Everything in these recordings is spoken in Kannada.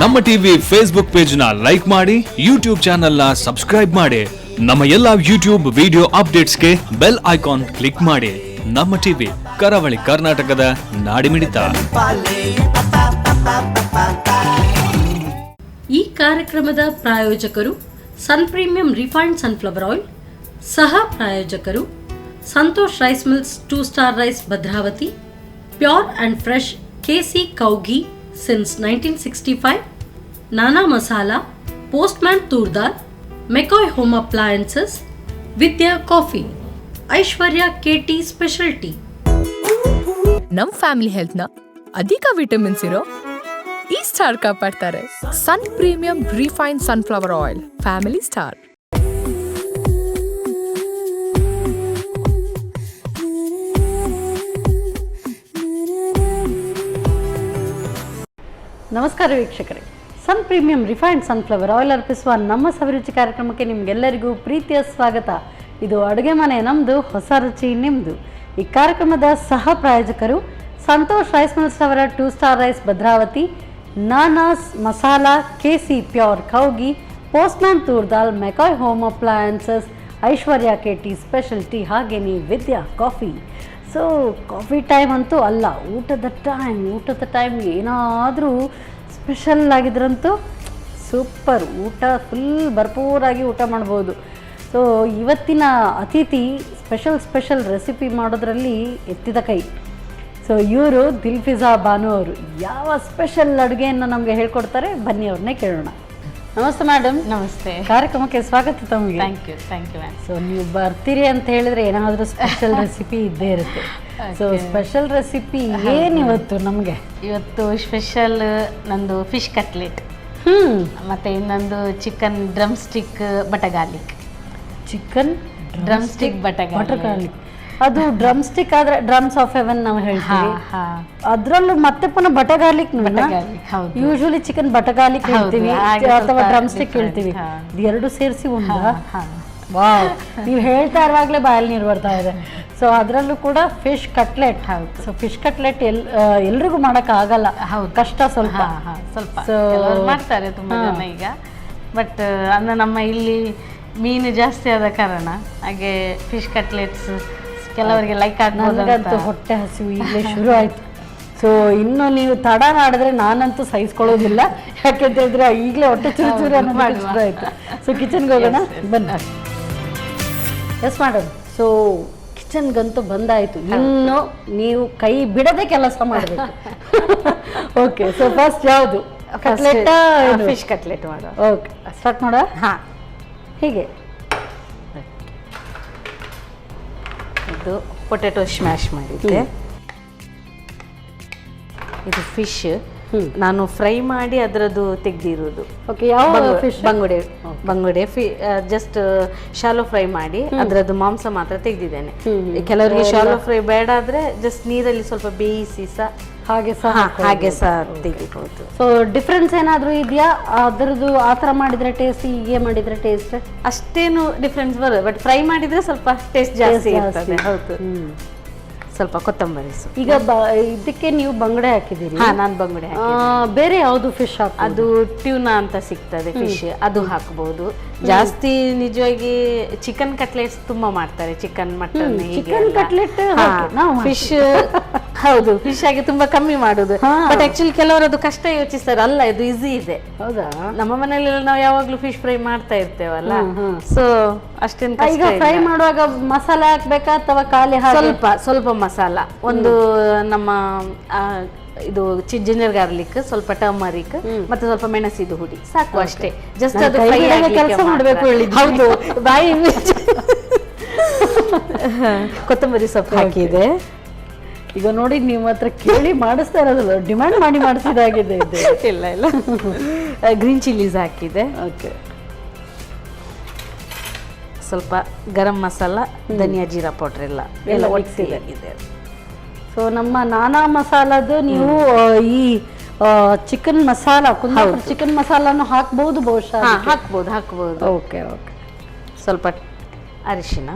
ನಮ್ಮ ಟಿವಿ ಫೇಸ್ಬುಕ್ ಪೇಜ್ ನ ಲೈಕ್ ಮಾಡಿ, ಯೂಟ್ಯೂಬ್ ಚಾನೆಲ್ ನ ಸಬ್ಸ್ಕ್ರೈಬ್ ಮಾಡಿ. ನಮ್ಮ ಎಲ್ಲಾ ಯೂಟ್ಯೂಬ್ ವಿಡಿಯೋ ಅಪ್ಡೇಟ್ಸ್ಗೆ ಬೆಲ್ ಐಕಾನ್ ಕ್ಲಿಕ್ ಮಾಡಿ. ನಮ್ಮ ಟಿವಿ ಕರಾವಳಿ ಕರ್ನಾಟಕದ ನಾಡಿಮಿಡಿತ. ಈ ಕಾರ್ಯಕ್ರಮದ ಪ್ರಾಯೋಜಕರು Sun Premium refined sunflower oil, ಸಹ ಪ್ರಾಯೋಜಕರು Santosh rice mills 2 star rice Bhadravathi, pure and fresh KC cow ghee since 1965, Nana Masala, Postman Turdal, McCoy Home Appliances, Vidya Coffee, Aishwarya KT Specialty. ನಮ್ಮ ಫ್ಯಾಮಿಲಿ ಹೆಲ್ತ್ ನ ಅಧಿಕ ವಿಟಮಿನ್ಸ್ ಇರೋ ಈ ಸ್ಟಾರ್ ಕಾಪಾಡ್ತಾರೆ. Sun Premium refine sunflower oil, family star. ನಮಸ್ಕಾರ ವೀಕ್ಷಕರೇ, Sun Premium refined sunflower oil ಅರ್ಪಿಸುವ ನಮ್ಮ ಸವಿರುಚಿ ಕಾರ್ಯಕ್ರಮಕ್ಕೆ ನಿಮಗೆಲ್ಲರಿಗೂ ಪ್ರೀತಿಯ ಸ್ವಾಗತ. ಇದು ಅಡುಗೆ ಮನೆ ನಮ್ಮದು, ಹೊಸ ರುಚಿ ನಿಮ್ಮದು. ಈ ಕಾರ್ಯಕ್ರಮದ ಸಹ ಪ್ರಾಯೋಜಕರು ಸಂತೋಷ್ ರೈಸ್ ಮಿಲ್ಸ್ ಅವರ 2 star rice Bhadravathi, Nana's masala, KC pure cow ghee, postman toor dal, McCoy home appliances, Aishwarya KT specialty, ಹಾಗೆಯೇ Vidya coffee. So coffee time ಅಂತೂ ಅಲ್ಲ, ಊಟದ ಟೈಮ್ ಏನಾದರೂ ಸ್ಪೆಷಲ್ ಆಗಿದ್ರಂತೂ ಸೂಪರ್, ಊಟ ಫುಲ್ ಭರ್ಪೂರಾಗಿ ಊಟ ಮಾಡ್ಬೋದು. ಸೊ ಇವತ್ತಿನ ಅತಿಥಿ ಸ್ಪೆಷಲ್ ರೆಸಿಪಿ ಮಾಡೋದ್ರಲ್ಲಿ ಎತ್ತಿದ ಕೈ. ಸೊ ಇವರು ದಿಲ್ಫಿಜಾ ಬಾನು ಅವರು ಯಾವ ಸ್ಪೆಷಲ್ ಅಡುಗೆಯನ್ನು ನಮಗೆ ಹೇಳ್ಕೊಡ್ತಾರೆ, ಬನ್ನಿ ಅವ್ರನ್ನೇ ಕೇಳೋಣ. ನಮಸ್ತೆ ಮೇಡಮ್. ನಮಸ್ತೆ. ಕಾರ್ಯಕ್ರಮಕ್ಕೆ ಸ್ವಾಗತ ತಮಗೆ. Thank you ma'am. ಸೊ ನೀವು ಬರ್ತೀರಿ ಅಂತ ಹೇಳಿದ್ರೆ ಏನಾದರೂ ಸ್ಪೆಷಲ್ ರೆಸಿಪಿ ಇದ್ದೇ ಇರುತ್ತೆ. ಸೊ ಸ್ಪೆಷಲ್ ರೆಸಿಪಿ ಏನಿವತ್ತು ನಮಗೆ? ಇವತ್ತು ಸ್ಪೆಷಲ್ ನಂದು ಫಿಶ್ ಕಟ್ಲೆಟ್, ಮತ್ತೆ ಇನ್ನೊಂದು chicken drum stick butter garlic. Chicken drum stick butter garlic. ಅದು ಡ್ರಮ್ ಸ್ಟಿಕ್ ಆದ್ರೆ ಡ್ರಮ್ಸ್ ಆಫ್ ಹೆವೆನ್ ನಾವು ಹೇಳ್ತೀವಿ. ಅದ್ರಲ್ಲೂ ಮತ್ತೆ ಪುನಃ butter garlic. Usually chicken butter garlic ಹೇಳ್ತೀವಿ ಅಥವಾ ಡ್ರಮ್ ಸ್ಟಿಕ್ ಹೇಳ್ತೀವಿ. ಎರಡು ಸೇರಿಸಿ ಉಂಟಾ? ವಾವ್, ನೀವು ಹೇಳ್ತಾ ಇರುವಾಗಲೇ ಬಾಯಲ್ಲಿ ನೀರು ಬರ್ತಾ ಇದೆ. ಸೊ ಅದರಲ್ಲೂ ಕೂಡ fish cutlet. So fish cutlet ಎಲ್ರಿಗೂ ಮಾಡಕ್ ಆಗಲ್ಲ, ಕಷ್ಟ ಸ್ವಲ್ಪ. ಸೊ ಮಾಡ್ತಾರೆ ತುಂಬಾ ಜನ ಈಗ, ಬಟ್ ಅಂದ್ರೆ ನಮ್ಮ ಇಲ್ಲಿ ಮೀನು ಜಾಸ್ತಿ ಆದ ಕಾರಣ ಹಾಗೆ ಫಿಶ್ ಕಟ್ಲೆಟ್ಸ್ ಕೆಲವರಿಗೆ ಲೈಕ್ ಆಗ್ಬೋದು. ಹೊಟ್ಟೆ ಹಸಿವು ಈಗಲೇ ಶುರು ಆಯ್ತು. ಸೊ ಇನ್ನು ನೀವು ತಡ ಮಾಡಿದ್ರೆ ನಾನಂತೂ ಸಹಿಸ್ಕೊಳ್ಳೋದಿಲ್ಲ, ಯಾಕೆಂತ ಹೇಳಿದ್ರೆ ಈಗಲೇ ಹೊಟ್ಟೆ ಚೂರು ಅನ್ನೋದು ಶುರು ಆಯ್ತು. ಸೊ ಕಿಚನ್ಗೆ ಹೋಗೋಣ ಬನ್ನಿ. ಎಸ್ ಮೇಡಮ್, ಸೊ ಕಿಚನ್ಗಂತೂ ಬಂದಾಯ್ತು, ಇನ್ನು ನೀವು ಕೈ ಬಿಡದೆ ಕೆಲಸ ಮಾಡಬೇಕು. ಓಕೆ, ಸೊ ಫಸ್ಟ್ ಯಾವುದು? ಕಟ್ಲೆಟ್, ಫಿಶ್ ಕಟ್ಲೆಟ್ ಮಾಡೋ. ಓಕೆ, ಸ್ಟಾರ್ಟ್ ಮಾಡ. ಹಾಂ, ಹೀಗೆ ಇದು ಪೊಟೆಟೊ ಸ್ಮ್ಯಾಶ್ ಮಾಡಿದ್ದೆ. ಇದು ಫಿಶ್ ನಾನು ಫ್ರೈ ಮಾಡಿ ಅದರದ್ದು ತೆಗೆದಿರೋದು. ಓಕೆ, ಯಾವ ಫಿಶ್? ಬಂಗುಡೆ ಜಸ್ಟ್ ಶಾಲೋ ಫ್ರೈ ಮಾಡಿ ಅದರದ್ದು ಮಾಂಸ ಮಾತ್ರ ತೆಗೆದಿದ್ದೇನೆ. ಕೆಲವರಿಗೆ ಶಾಲೋ ಫ್ರೈ ಬೇಡ ಆದ್ರೆ ಜಸ್ಟ್ ನೀರಲ್ಲಿ ಸ್ವಲ್ಪ ಬೇಯಿಸಿ ಹಾಗೆ ಸಹ ತೆಗಿಬಹುದು. ಸೊ ಡಿಫ್ರೆನ್ಸ್ ಏನಾದರೂ ಇದೆಯಾ ಅದರದ್ದು? ಆ ಥರ ಮಾಡಿದ್ರೆ ಟೇಸ್ಟ್, ಹೀಗೆ ಮಾಡಿದ್ರೆ ಟೇಸ್ಟ್ ಅಷ್ಟೇನು ಡಿಫ್ರೆನ್ಸ್ ಬರೋದು, ಬಟ್ ಫ್ರೈ ಮಾಡಿದ್ರೆ ಸ್ವಲ್ಪ ಟೇಸ್ಟ್ ಜಾಸ್ತಿ ಇರ್ತದೆ. ಹೌದು. ಸ್ವಲ್ಪ ಕೊತ್ತಂಬರಿ. ಈಗ ಇದಕ್ಕೆ ನೀವು ಬಂಗಡೆ ಹಾಕಿದ್ದೀರಿ? ನಾನು ಬಂಗಡೆ. ಬೇರೆ ಯಾವುದು ಫಿಶ್? ಅದು ಟ್ಯೂನಾ ಅಂತ ಸಿಗ್ತದೆ ಫಿಶ್, ಅದು ಹಾಕಬಹುದು. ಜಾಸ್ತಿ ನಿಜವಾಗಿ ಚಿಕನ್ ಕಟ್ಲೆಟ್ಸ್ ತುಂಬಾ ಮಾಡ್ತಾರೆ, chicken mutton. Chicken cutlet fish ಹೌದು, ಫಿಶ್ ಆಗಿ ತುಂಬಾ ಕಮ್ಮಿ ಮಾಡುದು. ಬಟ್ ಆಕ್ಚುಲಿ ಕೆಲವರು ಅದು ಕಷ್ಟ ಯೋಚಿಸ್ತಾರೆ, ಅಲ್ಲ ಇದು ಈಸಿ ಇದೆ. ಹೌದಾ? ನಮ್ಮ ಮನೆಯಲ್ಲಿ ನಾವು ಯಾವಾಗ್ಲೂ ಫಿಶ್ ಫ್ರೈ ಮಾಡ್ತಾ ಇರ್ತೇವಲ್ಲ, ಸೊ ಅಷ್ಟೇನು ಕಷ್ಟ. ಈಗ ಫ್ರೈ ಮಾಡುವಾಗ ಮಸಾಲೆ ಹಾಕ್ಬೇಕಾ ಅಥವಾ ಖಾಲಿ? ಸ್ವಲ್ಪ ಮಸಾಲ, ಒಂದು ನಮ್ಮ ಇದು ಜಿಂಜರ್ ಗಾರ್ಲಿಕ್, ಸ್ವಲ್ಪ ಟರ್ಮರಿಕ್, ಮತ್ತೆ ಸ್ವಲ್ಪ ಮೆಣಸಿದು ಹುಡಿ ಸಾಕು, ಅಷ್ಟೇ. ಜಸ್ಟ್ ಅದು ಫ್ರೈ ಆಗಿ ಕೆಲಸ ಮಾಡಬೇಕು. ಹೌದು, ಬಾಯಿ ಕೊತ್ತಂಬರಿ ಸೊಪ್ಪು ಹಾಕಿದೆ. ಈಗ ನೋಡಿ, ನಿಮ್ಮ ಹತ್ರ ಕೇಳಿ ಮಾಡಿಸ್ತಾ ಇರೋದಲ್ಲ, ಡಿಮ್ಯಾಂಡ್ ಮಾಡಿ ಮಾಡಿಸಿದಾಗಿದೆ. ಇಲ್ಲ ಗ್ರೀನ್ ಚಿಲ್ಲೀಸ್ ಹಾಕಿದೆ. ಓಕೆ, ಸ್ವಲ್ಪ ಗರಂ ಮಸಾಲ, ಧನಿಯಾ ಜೀರಾ ಪೌಡರ್ ಎಲ್ಲ ಒಟ್ಟಿಸಿದೆ. ಸೊ ನಮ್ಮ ನಾನಾ ಮಸಾಲದು ನೀವು ಈ ಚಿಕನ್ ಮಸಾಲ, ಚಿಕನ್ ಮಸಾಲಾನು ಹಾಕ್ಬಹುದು ಬಹುಶಃ? ಹಾಕ್ಬಹುದು. ಓಕೆ, ಸ್ವಲ್ಪ ಅರಿಶಿನ,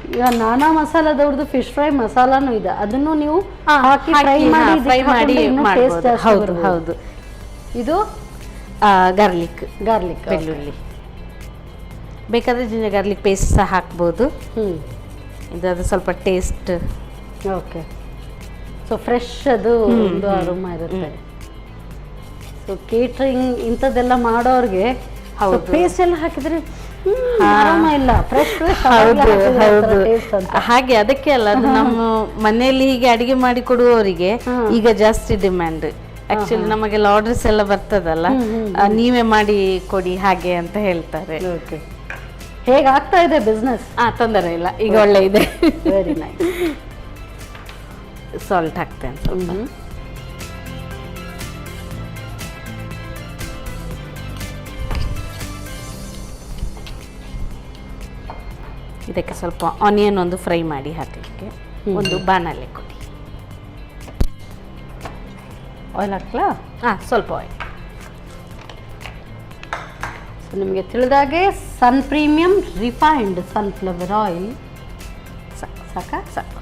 ಈಗ ನಾನಾ ಮಸಾಲದವ್ರದ್ದು ಫಿಶ್ ಫ್ರೈ ಮಸಾಲಾನು ಇದೆ, ಅದನ್ನು ನೀವು ಹಾಕಿ ಫ್ರೈ ಮಾಡಿ ಟೇಸ್ಟ್ ಹೌದು ಹೌದು. ಇದು ಗಾರ್ಲಿಕ್ ಬೆಳ್ಳುಳ್ಳಿ, ಬೇಕಾದ್ರೆ ಜಿಂಜರ್ ಗಾರ್ಲಿಕ್ ಪೇಸ್ಟ್ ಸಹ ಹಾಕ್ಬೋದು. ಇದು ಸ್ವಲ್ಪ ಟೇಸ್ಟ್. ಓಕೆ, ಸೊ ಫ್ರೆಶ್ ಅದು ಒಂದು ಅರೋಮಾ ಇರುತ್ತೆ. ಸೊ ಕೇಟ್ರಿಂಗ್ ಇಂಥದ್ದೆಲ್ಲ ಮಾಡೋರಿಗೆ ಪೇಸ್ಟ್ ಎಲ್ಲ ಹಾಕಿದ್ರೆ ಆರಾಮ ಇಲ್ಲ, ಫ್ರೆಶ್ ಹಾಗೆ. ಅದಕ್ಕೆ ಅಲ್ಲ, ಅದು ನಮ್ಮ ಮನೆಯಲ್ಲಿ ಹೀಗೆ ಅಡಿಗೆ ಮಾಡಿ ಕೊಡುವವರಿಗೆ ಈಗ ಜಾಸ್ತಿ ಡಿಮ್ಯಾಂಡ್. ಆಕ್ಚುಲಿ ನಮಗೆಲ್ಲ ಆರ್ಡರ್ಸ್ ಎಲ್ಲ ಬರ್ತದಲ್ಲ, ನೀವೇ ಮಾಡಿ ಕೊಡಿ ಹಾಗೆ ಅಂತ ಹೇಳ್ತಾರೆ. ಹೇಗೆ ಆಗ್ತಾ ಇದೆ ಬಿಸ್ನೆಸ್? ತೊಂದರೆ ಇಲ್ಲ, ಈಗ ಒಳ್ಳೆ ಇದೆ. Very nice. ಸಾಲ್ಟ್ ಹಾಕ್ತೇನೆ ಸ್ವಲ್ಪ. ಇದಕ್ಕೆ ಸ್ವಲ್ಪ ಆನಿಯನ್ ಒಂದು ಫ್ರೈ ಮಾಡಿ ಹಾಕಲಿಕ್ಕೆ ಒಂದು ಬಾಣಲೆ ಕೊಡಿ. ಆಯಿಲ್ ಹಾಕ್ಲಾ? ಸ್ವಲ್ಪ ಆಯಿಲ್. ಸೊ ನಿಮಗೆ ತಿಳಿದಾಗೆ ಸನ್ ಪ್ರೀಮಿಯಂ ರಿಫೈನ್ಡ್ ಸನ್ಫ್ಲವರ್ ಆಯಿಲ್ ಸಾಕು.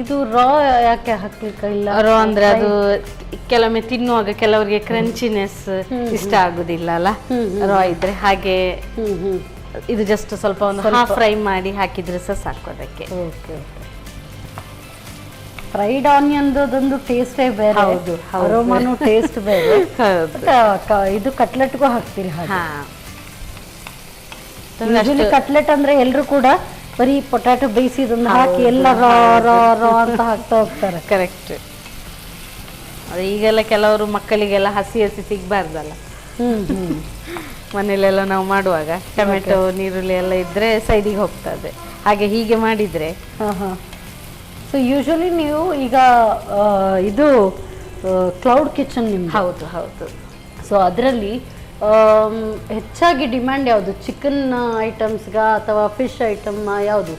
ಇದು ರಾ ಯಾಕೆ ಹಾಕ್ಲಿಕ್ಕೆ ಇಲ್ಲ? ರಾ ಅಂದ್ರೆ ಅದು ಕೆಲವೊಮ್ಮೆ ತಿನ್ನುವಾಗ ಕೆಲವರಿಗೆ ಕ್ರಂಚಿನೆಸ್ ಇಷ್ಟ ಆಗುದಿಲ್ಲ ಅಲ್ಲ, ರಾ ಇದ್ರೆ. ಹಾಗೆ ಇದು ಜಸ್ಟ್ ಸ್ವಲ್ಪ ಒಂದು ಹಾಫ್ ಫ್ರೈ ಮಾಡಿ ಹಾಕಿದ್ರೆ ಸಹ ಸಾಕು ಅದಕ್ಕೆ. ಓಕೆ, ಫ್ರೈಡ್ ಆನಿಯನ್ದೊಂದು ಟೇಸ್ಟೇ ಬೇರೆ, ಹೌದು, ಅರೋಮಾನು ಟೇಸ್ಟ್ ಬೇರೆ. ಇದು ಕಟ್ಲೆಟ್ಗೂ ಹಾಕ್ತೀರಿ? ಯೂಶಲಿ ಕಟ್ಲೆಟ್ ಅಂದ್ರೆ ಎಲ್ರು ಕೂಡ ಬರೀ ಪೊಟ್ಯಾಟೊ ಬೇಯಿಸಿದೊಂದು ಹಾಕಿ ಎಲ್ಲ ರಾ ರಾ ರಾ ಅಂತ ಹಾಕ್ತಾ ಹೋಗ್ತಾರೆ. ಕರೆಕ್ಟ್. ಈಗೆಲ್ಲ ಕೆಲವರು ಮಕ್ಕಳಿಗೆಲ್ಲ ಹಸಿ ಸಿಗ್ಬಾರ್ದಲ್ಲ, ಮನೇಲೆಲ್ಲ ನಾವು ಮಾಡುವಾಗ ಟೊಮೆಟೊ ನೀರುಳ್ಳಿ ಎಲ್ಲ ಇದ್ರೆ ಸೈಡಿಗೆ ಹೋಗ್ತದೆ. ಹಾಗೆ ಹೀಗೆ ಮಾಡಿದ್ರೆ. ಸೊ ಯೂಶಲಿ ನೀವು ಈಗ ಇದು ಕ್ಲೌಡ್ ಕಿಚನ್ ನಿಮ್ದು? ಹೌದು ಹೌದು. ಸೊ ಅದರಲ್ಲಿ ಹೆಚ್ಚಾಗಿ ಡಿಮ್ಯಾಂಡ್ ಯಾವುದು? ಚಿಕನ್ ಐಟಮ್ಸ್ಗ ಅಥವಾ ಫಿಶ್ ಐಟಮ್ ಯಾವುದು?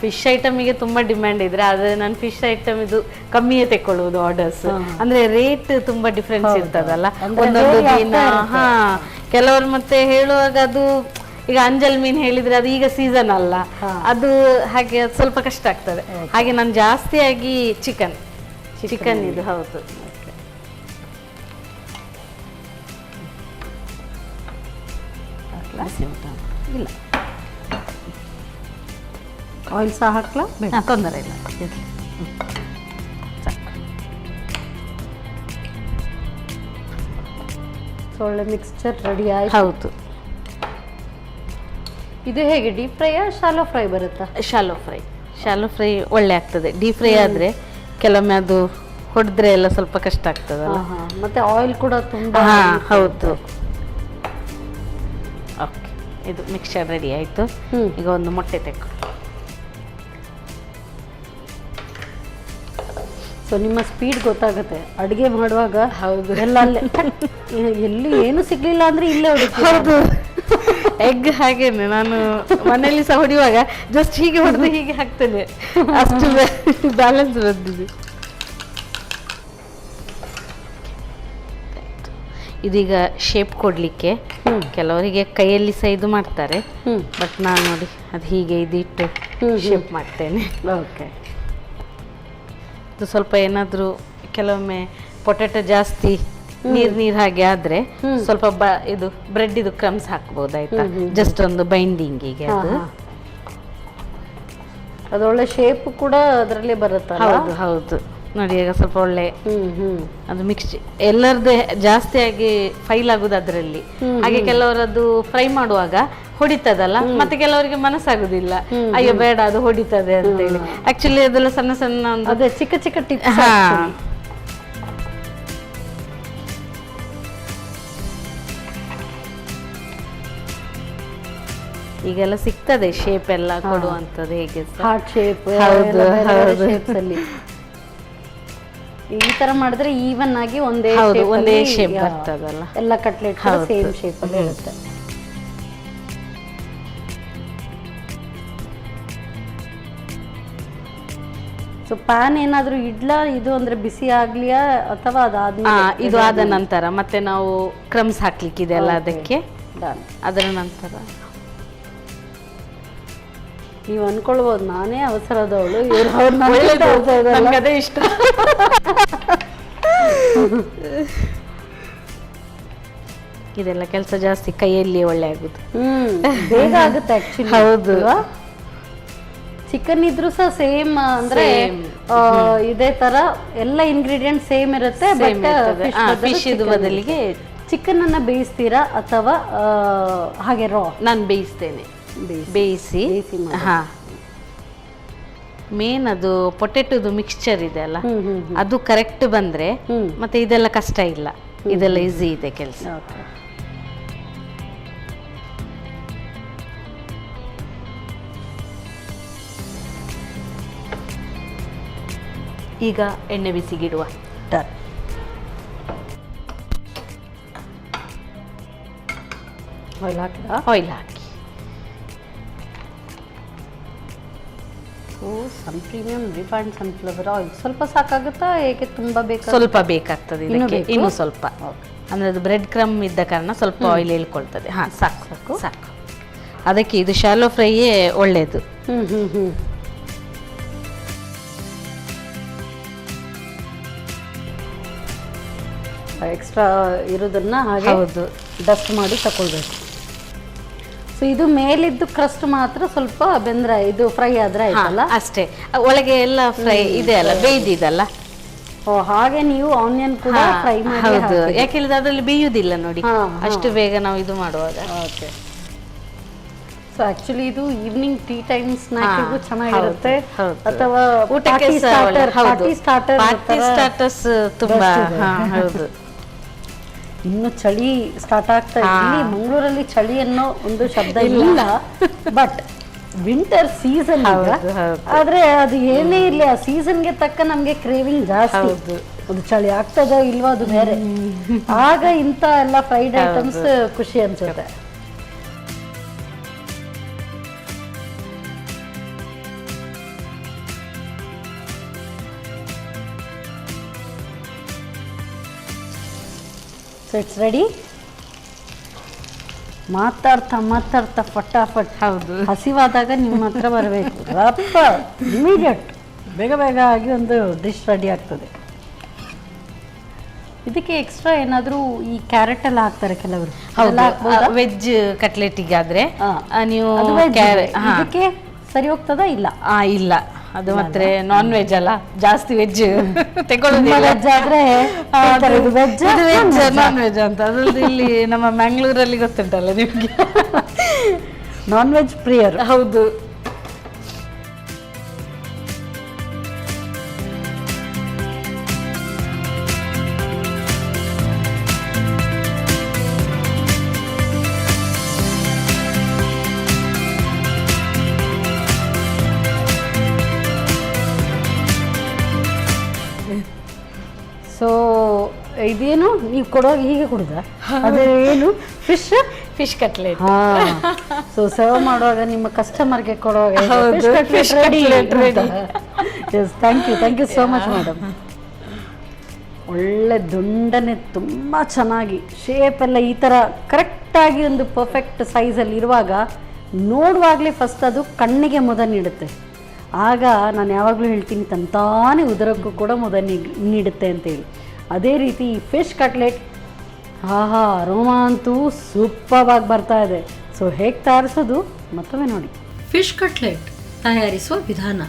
ಫಿಶ್ ಐಟಮಿಗೆ ತುಂಬಾ ಡಿಮ್ಯಾಂಡ್ ಇದ್ರೆ, ಆದ್ರೆ ನಾನು ಫಿಶ್ ಐಟಮ್ ಇದು ಕಮ್ಮಿಯೇ ತೆಕ್ಕೊಳ್ಳುವುದು ಆರ್ಡರ್ಸ್. ಅಂದ್ರೆ ರೇಟ್ ತುಂಬಾ ಡಿಫ್ರೆನ್ಸ್ ಇರ್ತದಲ್ಲ ಒಂದೊಂದು ದಿನ. ಕೆಲವರು ಮತ್ತೆ ಹೇಳುವಾಗ ಅದು ಈಗ ಅಂಜಲ್ ಮೀನ್ ಹೇಳಿದ್ರೆ ಅದು ಈಗ ಸೀಸನ್ ಅಲ್ಲ, ಅದು ಹಾಗೆ ಸ್ವಲ್ಪ ಕಷ್ಟ ಆಗ್ತದೆ. ಹಾಗೆ ನಾನು ಜಾಸ್ತಿಯಾಗಿ ಚಿಕನ್ ಇದು. ಹೌದು. ಇಲ್ಲ, ಆಯಿಲ್ ಸಹ ಹಾಕ್ಲಾ? ತೊಂದರೆ ಇಲ್ಲ. ಒಳ್ಳೆ ಮಿಕ್ಸ್ಚರ್ ರೆಡಿ ಆಯ್ತು. ಹೌದು. ಇದು ಹೇಗೆ ಡೀಪ್ ಫ್ರೈಯಾ ಶಾಲೋ ಫ್ರೈ ಬರುತ್ತಾ? ಶಾಲೋ ಫ್ರೈ ಒಳ್ಳೆ ಆಗ್ತದೆ. ಡೀಪ್ ಫ್ರೈ ಆದ್ರೆ ಕೆಲವೊಮ್ಮೆ ಅದು ಹೊಡೆದ್ರೆ ಎಲ್ಲ ಸ್ವಲ್ಪ ಕಷ್ಟ ಆಗ್ತದಲ್ಲ, ಮತ್ತೆ ಆಯಿಲ್ ಕೂಡ ತುಂಬಾ. ಹೌದು. ಓಕೆ, ಇದು ಮಿಕ್ಸ್ಚರ್ ರೆಡಿ ಆಯ್ತು. ಈಗ ಒಂದು ಮೊಟ್ಟೆ ತೆಕ್ಕೊಳ್ಳಿ. ಸೊ ನಿಮ್ಮ ಸ್ಪೀಡ್ ಗೊತ್ತಾಗುತ್ತೆ ಅಡುಗೆ ಮಾಡುವಾಗ. ಹೌದು. ಎಲ್ಲ ಅಲ್ಲೇ ಎಲ್ಲಿ ಏನು ಸಿಗ್ಲಿಲ್ಲ ಅಂದ್ರೆ ಇಲ್ಲೇ ಹೊಡಿತೀವಿ. ಹೌದು. ಎಗ್ ಹಾಗೇನೆ, ನಾನು ಮನೆಯಲ್ಲಿ ಸಹ ಹೊಡಿಯುವಾಗ ಜಸ್ಟ್ ಹೀಗೆ ಹೊಡೆದು ಹೀಗೆ ಹಾಕ್ತೇನೆ, ಅಷ್ಟು ಬ್ಯಾಲೆನ್ಸ್ ಬಂದಿದೆ. ಇದೀಗ ಶೇಪ್ ಕೊಡ್ಲಿಕ್ಕೆ ಕೆಲವರಿಗೆ ಕೈಯಲ್ಲಿ ಸಹ ಇದು ಮಾಡ್ತಾರೆ, ಬಟ್ ನಾನು ನೋಡಿ ಅದು ಹೀಗೆ ಇದಿಟ್ಟು ಶೇಪ್ ಮಾಡ್ತೇನೆ. ಓಕೆ. ಇದು ಸ್ವಲ್ಪ ಏನಾದರೂ ಕೆಲವೊಮ್ಮೆ ಪೊಟ್ಯಾಟೊ ಜಾಸ್ತಿ ನೀರ್ ಹಾಗೆ ಆದ್ರೆ ಸ್ವಲ್ಪ ಇದು ಬ್ರೆಡ್ ಇದು ಕ್ರಮ್ಸ್ ಹಾಕ್ಬೋದು, ಆಯ್ತಾ? ಜಸ್ಟ್ ಒಂದು ಬೈಂಡಿಂಗಿಗೆ ಅದು ಒಳ್ಳೆ ಶೇಪ್ ಕೂಡ ಅದರಲ್ಲಿ ಬರುತ್ತೆ. ಹೌದು ಹೌದು. ನೋಡಿ ಈಗ ಸ್ವಲ್ಪ ಒಳ್ಳೆ ಅದು ಮಿಕ್ಸ್ ಎಲ್ಲರದ್ದು ಜಾಸ್ತಿಯಾಗಿ ಫೈಲ್ ಆಗುದು ಅದರಲ್ಲಿ. ಹಾಗೆ ಕೆಲವರದ್ದು ಫ್ರೈ ಮಾಡುವಾಗ ಹೊಡಿತದಲ್ಲ, ಮತ್ತೆ ಕೆಲವರಿಗೆ ಮನಸ್ಸಾಗುದಿಲ್ಲ, ಅಯ್ಯೋ ಬೇಡ ಅದು ಹೊಡಿತದೆ ಅಂತ ಹೇಳಿ. ಆಕ್ಚುಲಿ ಅದೆಲ್ಲ ಸಣ್ಣ ಸಣ್ಣ ಅದೇ ಚಿಕ್ಕ ಚಿಕ್ಕ ಟಿಪ್ಸ್. ಈಗೆಲ್ಲ ಸಿಗ್ತದೆ ಶೇಪ್ ಎಲ್ಲ ಕೊಡುವಂತದ್ದು, ಹೇಗೆ ಹಾರ್ಟ್ ಶೇಪ್, ಶೇಪ್ಸ್ ಅಲ್ಲಿ ಈ ತರ ಮಾಡಿದ್ರೆ ಈವನ್ ಆಗಿ ಒಂದೇ ಶೇಪ್ ಬರ್ತದಲ್ಲ, ಎಲ್ಲ ಕಟ್ಲೆಟ್ ಸೇಮ್ ಶೇಪ್ ಅಲ್ಲಿ ಇರುತ್ತೆ. ಸೊ ಪ್ಯಾನ್ ಏನಾದ್ರೂ ಇಡ್ಲಾ ಇದು ಅಂದ್ರೆ ಬಿಸಿ ಆಗ್ಲಿಯಾ ಅಥವಾ ಅದಾದ್ಮೇಲೆ? ಇದು ಆದ ನಂತರ ಮತ್ತೆ ನಾವು ಕ್ರಮ್ಸ್ ಹಾಕ್ಲಿಕ್ಕಿದೆ ಅಲ್ಲ ಅದಕ್ಕೆ ಡನ್. ಅದರ ನಂತರ ನೀವು ಅನ್ಕೊಳ್ಬೋದು ನಾನೇ ಅವಸರದವಳು, ಇವ್ರು ನಮ್ಗೆ ಅದೇ ಇಷ್ಟ. ಇದೆಲ್ಲ ಕೆಲಸ ಜಾಸ್ತಿ ಕೈಯಲ್ಲಿ ಒಳ್ಳೆ ಆಗುದು. ಬೇಗ ಆಗುತ್ತೆ ಆಕ್ಚುಲಿ. ಹೌದು. ಚಿಕನ್ ಇದ್ರೂ ಸಹ ಸೇಮ್ ಅಂದ್ರೆ ಇದೇ ತರ ಎಲ್ಲ ಇಂಗ್ರೀಡಿಯೆಂಟ್ ಸೇಮ್ ಇರುತ್ತೆ. ಫಿಶ್ ಬದಲಿಗೆ ಚಿಕನ್ ಅನ್ನ ಬೇಯಿಸ್ತೀರಾ ಅಥವಾ ಹಾಗೆ ರಾ? ನಾನು ಬೇಯಿಸ್ತೇನೆ. ಬೇಯಿಸಿ ಹಾ, ಮೇನ್ ಅದು ಪೊಟೆಟೋದು ಮಿಕ್ಸ್ಚರ್ ಇದೆ ಅಲ್ಲ, ಅದು ಕರೆಕ್ಟ್ ಬಂದ್ರೆ ಮತ್ತೆ ಇದೆಲ್ಲ ಕಷ್ಟ ಇಲ್ಲ, ಇದೆಲ್ಲ ಈಸಿ ಇದೆ ಕೆಲಸ. ಈಗ ಎಣ್ಣೆ ಬಿಸಿಗಿಡುವ. ಆಯಿಲ್ ಹಾಕಿದ? ಆಯಿಲ್ ಹಾಕಿ. ಸನ್ ಪ್ರೀಮಿಯಂ ರಿಫೈನ್ಡ್ ಸನ್ಫ್ಲವರ್ ಆಯಿಲ್ ಸ್ವಲ್ಪ ಸಾಕಾಗುತ್ತಾ, ಏಕೆ ತುಂಬಾ ಬೇಕಾ? ಸ್ವಲ್ಪ ಬೇಕಾಗ್ತದೆ ಇದಕ್ಕೆ, ಇನ್ನು ಸ್ವಲ್ಪ. ಅಂದ್ರೆ ಅದು ಬ್ರೆಡ್ ಕ್ರಮ್ ಇದ್ದ ಕಾರಣ ಸ್ವಲ್ಪ ಆಯಿಲ್ ಹೇಳ್ಕೊಳ್ತದೆ. ಹಾ, ಸಾಕು ಸಾಕು ಸಾಕು. ಅದಕ್ಕೆ ಇದು ಶಾಲೋ ಫ್ರೈಯೇ ಒಳ್ಳೇದು. ಎಕ್ಸ್ಟ್ರಾ ಇರೋದನ್ನ ಹಾಗೆ ಹೌದು ಡಸ್ಟ್ ಮಾಡಿ ತಗೊಳ್ಬೇಕು. ಸೊ ಇದು ಮೇಲಿದ್ದು ಕ್ರಸ್ಟ್ ಮಾತ್ರ ಸ್ವಲ್ಪ ಬೆಂದ್ರೆ ಇದು ಫ್ರೈ ಆದ್ರೆ ಆಯ್ತಲ್ಲ ಅಷ್ಟೇ. ಒಳಗೆ ಎಲ್ಲ ಫ್ರೈ ಇದೆ ಅಲ್ಲ, ಬೇಯ್ದಿದಲ್ಲ. ಓ, ಹಾಗೆ ನೀವು ಆನಿಯನ್ ಕೂಡ ಫ್ರೈ ಮಾಡಿ. ಹೌದು, ಯಾಕೆಂದ್ರೆ ಅದರಲ್ಲಿ ಬೇಯುವುದಿಲ್ಲ ನೋಡಿ ಅಷ್ಟು ಬೇಗ ನಾವು ಇದು ಮಾಡುವಾಗ. ಓಕೆ. ಸೊ ಆಕ್ಚುಲಿ ಇದು ಈವ್ನಿಂಗ್ ಟೀ ಟೈಮ್ ಸ್ನಾಕ್ಗೂ ಚೆನ್ನಾಗಿರುತ್ತೆ, ಅಥವಾ ಊಟಕ್ಕೆ ಸ್ಟಾರ್ಟರ್ಸ್ ತುಂಬಾ. ಹೌದು. ಇನ್ನು ಚಳಿ ಸ್ಟಾರ್ಟ್ ಆಗ್ತಾ ಇದೆ. ಇಲ್ಲಿ ಮಂಗಳೂರಲ್ಲಿ ಚಳಿ ಅನ್ನೋ ಒಂದು ಶಬ್ದ ಇಲ್ಲ, ಬಟ್ ವಿಂಟರ್ ಸೀಸನ್. ಆದ್ರೆ ಅದು ಏನೇ ಇರ್ಲಿ, ಆ ಸೀಸನ್ಗೆ ತಕ್ಕ ನಮ್ಗೆ ಕ್ರೇವಿಂಗ್ ಜಾಸ್ತಿ. ಅದು ಚಳಿ ಆಗ್ತದೋ ಇಲ್ವೋ ಅದು ಬೇರೆ. ಆಗ ಇಂಥ ಎಲ್ಲ ಫ್ರೈಡ್ ಐಟಮ್ಸ್ ಖುಷಿ ಅನ್ಸುತ್ತೆ. So it's ready. ಮಾತಾಡ್ತಾ ಫಟಾಫಟ್. ಹೌದು, ಹಸಿವಾದಾಗ ನಿಮ್ಮ ಹತ್ರ ಬರಬೇಕು, ಇಮಿಡಿಯೇಟ್ ಬೇಗ ಬೇಗ ಆಗಿ ಒಂದು ಡಿಶ್ ರೆಡಿ ಆಗ್ತದೆ. ಇದಕ್ಕೆ ಎಕ್ಸ್ಟ್ರಾ ಏನಾದರೂ ಈ ಕ್ಯಾರೆಟ್ ಎಲ್ಲ ಹಾಕ್ತಾರೆ ಕೆಲವರು. ವೆಜ್ ಕಟ್ಲೆಟಿಗಾದ್ರೆ ನೀವು ಇದಕ್ಕೆ ಸರಿ ಹೋಗ್ತದಾ? ಇಲ್ಲ ಇಲ್ಲ, ಅದು ಮತ್ತೆ ನಾನ್ ವೆಜ್ ಅಲ್ಲ, ಜಾಸ್ತಿ ವೆಜ್ ತಗೊಳ್ಳೋದಿಲ್ಲ. ವೆಜ್ ಆದ್ರೆ ವೆಜ್ ನಾನ್ ವೆಜ್ ಅಂತ. ಅದ್ರದ್ದು ಇಲ್ಲಿ ನಮ್ಮ ಮ್ಯಾಂಗ್ಳೂರಲ್ಲಿ ಗೊತ್ತುಂಟಲ್ಲ ನಿಮ್ಗೆ, ನಾನ್ ವೆಜ್ ಪ್ರಿಯರ್. ಹೌದು. ಸೊ ಇದೇನು ನೀವು ಕೊಡುವಾಗ ಹೀಗೆ ಕೊಡುದ? ಅದೇ ಏನು ಫಿಶ್ ಕಟ್ಲೆಟ್. ಸೊ ಸರ್ವ್ ಮಾಡುವಾಗ ನಿಮ್ಮ ಕಸ್ಟಮರ್ಗೆ ಕೊಡುವಾಗ thank you so much madam. ಒಳ್ಳೆ ದುಂಡನೆ ತುಂಬ ಚೆನ್ನಾಗಿ ಶೇಪ್ ಎಲ್ಲ ಈ ಥರ ಕರೆಕ್ಟಾಗಿ ಒಂದು ಪರ್ಫೆಕ್ಟ್ ಸೈಜಲ್ಲಿ ಇರುವಾಗ ನೋಡುವಾಗಲೇ ಫಸ್ಟ್ ಅದು ಕಣ್ಣಿಗೆ ಮುದ ನೀಡುತ್ತೆ. ಆಗ ನಾನು ಯಾವಾಗಲೂ ಹೇಳ್ತೀನಿ, ತಂತಾನೆ ಉದರಕ್ಕೂ ಕೂಡ ಮುದ ನೀಡುತ್ತೆ ಅಂತೇಳಿ. ಅದೇ ರೀತಿ ಈ ಫಿಶ್ ಕಟ್ಲೆಟ್ ಅರೋಮ ಅಂತೂ ಸೂಪರ್ ಆಗಿ ಬರ್ತಾ ಇದೆ. ಸೊ ಹೇಗೆ ತಯಾರಿಸೋದು ಮತ್ತೊಮ್ಮೆ ನೋಡಿ. ಫಿಶ್ ಕಟ್ಲೆಟ್ ತಯಾರಿಸುವ ವಿಧಾನ: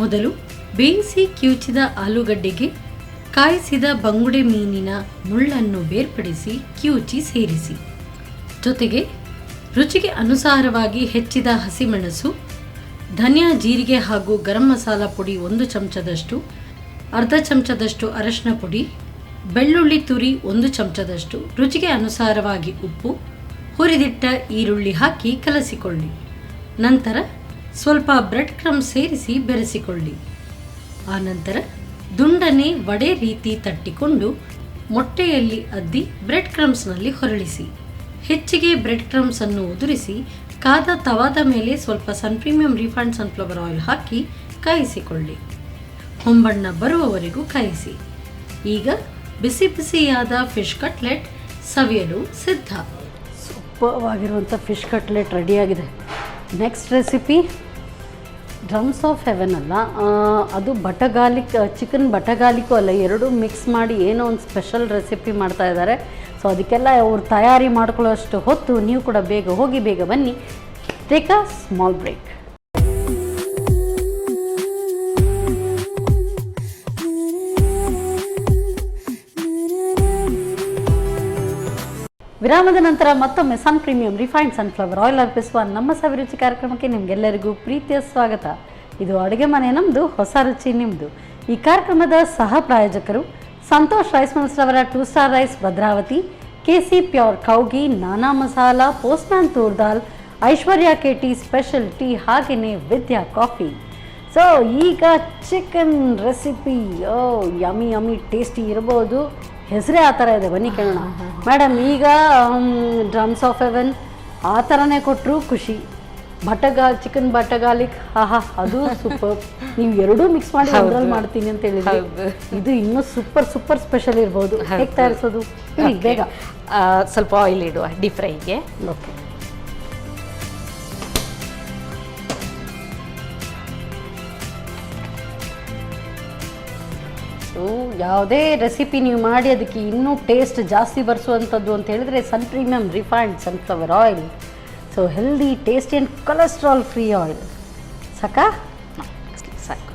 ಮೊದಲು ಬೇಯಿಸಿ ಕಿವುಚಿದ ಆಲೂಗಡ್ಡೆಗೆ ಕಾಯಿಸಿದ ಬಂಗುಡೆ ಮೀನಿನ ಮುಳ್ಳನ್ನು ಬೇರ್ಪಡಿಸಿ ಕಿವುಚಿ ಸೇರಿಸಿ, ಜೊತೆಗೆ ರುಚಿಗೆ ಅನುಸಾರವಾಗಿ ಹೆಚ್ಚಿದ ಹಸಿಮೆಣಸು, ಧನಿಯಾ, ಜೀರಿಗೆ ಹಾಗೂ ಗರಂ ಮಸಾಲ ಪುಡಿ 1 ಚಮಚದಷ್ಟು, ಅರ್ಧ ಚಮಚದಷ್ಟು ಅರಶಿನ ಪುಡಿ, ಬೆಳ್ಳುಳ್ಳಿ ತುರಿ 1 ಚಮಚದಷ್ಟು, ರುಚಿಗೆ ಅನುಸಾರವಾಗಿ ಉಪ್ಪು, ಹುರಿದಿಟ್ಟ ಈರುಳ್ಳಿ ಹಾಕಿ ಕಲಸಿಕೊಳ್ಳಿ. ನಂತರ ಸ್ವಲ್ಪ ಬ್ರೆಡ್ ಕ್ರಮ್ಸ್ ಸೇರಿಸಿ ಬೆರೆಸಿಕೊಳ್ಳಿ. ಆನಂತರ ದುಂಡನೆ ವಡೆ ರೀತಿ ತಟ್ಟಿಕೊಂಡು ಮೊಟ್ಟೆಯಲ್ಲಿ ಅದ್ದಿ ಬ್ರೆಡ್ ಕ್ರಮ್ಸ್ನಲ್ಲಿ ಹೊರಳಿಸಿ. ಹೆಚ್ಚಿಗೆ ಬ್ರೆಡ್ ಕ್ರಮ್ಸ್ ಅನ್ನು ಉದುರಿಸಿ ಕಾದ ತವಾದ ಮೇಲೆ ಸ್ವಲ್ಪ ಸನ್ ಪ್ರೀಮಿಯಂ ರಿಫೈನ್ಡ್ ಸನ್ಫ್ಲವರ್ ಆಯಿಲ್ ಹಾಕಿ ಕಾಯಿಸಿಕೊಳ್ಳಿ. ಹೊಂಬಣ್ಣ ಬರುವವರೆಗೂ ಕಾಯಿಸಿ. ಈಗ ಬಿಸಿ ಬಿಸಿಯಾದ ಫಿಶ್ ಕಟ್ಲೆಟ್ ಸವಿಯಲು ಸಿದ್ಧ. ಸೂಪರ್ವಾಗಿರುವಂಥ ಫಿಶ್ ಕಟ್ಲೆಟ್ ರೆಡಿಯಾಗಿದೆ. Next recipe drums of Heaven ಅಲ್ಲ, ಅದು ಬಟಗಾಲಿಕ್ ಚಿಕನ್ ಬಟಗಾಲಿಕ್ಕೂ ಅಲ್ಲ, ಎರಡೂ ಮಿಕ್ಸ್ ಮಾಡಿ ಏನೋ ಒಂದು ಸ್ಪೆಷಲ್ ರೆಸಿಪಿ ಮಾಡ್ತಾ ಇದ್ದಾರೆ. ಸೊ ಅದಕ್ಕೆಲ್ಲ ಅವ್ರು ತಯಾರಿ ಮಾಡ್ಕೊಳ್ಳೋಷ್ಟು ಹೊತ್ತು ನೀವು ಕೂಡ ಬೇಗ ಹೋಗಿ ಬೇಗ ಬನ್ನಿ. Take a small break. ವಿರಾಮದ ನಂತರ ಮತ್ತೊಮ್ಮೆ Sun Premium refined sunflower oil ಅರ್ಪಿಸುವ ನಮ್ಮ ಸವಿರುಚಿ ಕಾರ್ಯಕ್ರಮಕ್ಕೆ ನಿಮಗೆಲ್ಲರಿಗೂ ಪ್ರೀತಿಯ ಸ್ವಾಗತ. ಇದು ಅಡುಗೆ ಮನೆ ನಮ್ಮದು, ಹೊಸ ರುಚಿ ನಿಮ್ಮದು. ಈ ಕಾರ್ಯಕ್ರಮದ ಸಹ ಪ್ರಾಯೋಜಕರು ಸಂತೋಷ್ ರೈಸ್ ಮಿಲ್ಸ್ ರವರ 2 star rice Bhadravathi, KC pure cow ghee, Nana masala, postman toor dal, Aishwarya KT special tea, ಹಾಗೆಯೇ ವಿದ್ಯಾ ಕಾಫಿ. ಸೊ ಈಗ chicken recipe yummy yummy tasty ಇರ್ಬೋದು, ಹೆಸರೇ ಆ ಥರ ಇದೆ. ಬನ್ನಿ ಕೇಳೋಣ ಮೇಡಮ್. ಈಗ ಡ್ರಮ್ಸ್ ಆಫ್ ಹೆವೆನ್ ಆ ಥರನೇ ಕೊಟ್ಟರು ಖುಷಿ. ಚಿಕನ್ ಬಟಗಾಲಿಕ್ ಅದು ಸೂಪರ್. ನೀವು ಎರಡೂ ಮಿಕ್ಸ್ ಮಾಡಿ ಅದ್ರಲ್ಲಿ ಮಾಡ್ತೀನಿ ಅಂತ ಹೇಳಿದ್ರಿ. ಇದು ಇನ್ನೂ ಸೂಪರ್ ಸ್ಪೆಷಲ್ ಇರ್ಬೋದು. ಹೇಗೆ ತಯಾರಿಸೋದು ಬೇಗ? ಸ್ವಲ್ಪ ಆಯಿಲ್ ಇಡುವ ಡೀಪ್ ಫ್ರೈಗೆ. ಓಕೆ. ಯಾವುದೇ ರೆಸಿಪಿ ನೀವು ಮಾಡಿ ಅದಕ್ಕೆ ಇನ್ನೂ ಟೇಸ್ಟ್ ಜಾಸ್ತಿ ಬರೆಸುವಂಥದ್ದು ಅಂತ ಹೇಳಿದ್ರೆ Sun Premium refined sunflower oil. So healthy, tasty and cholesterol free oil. ಸಾಕಾ? ಸಾಕು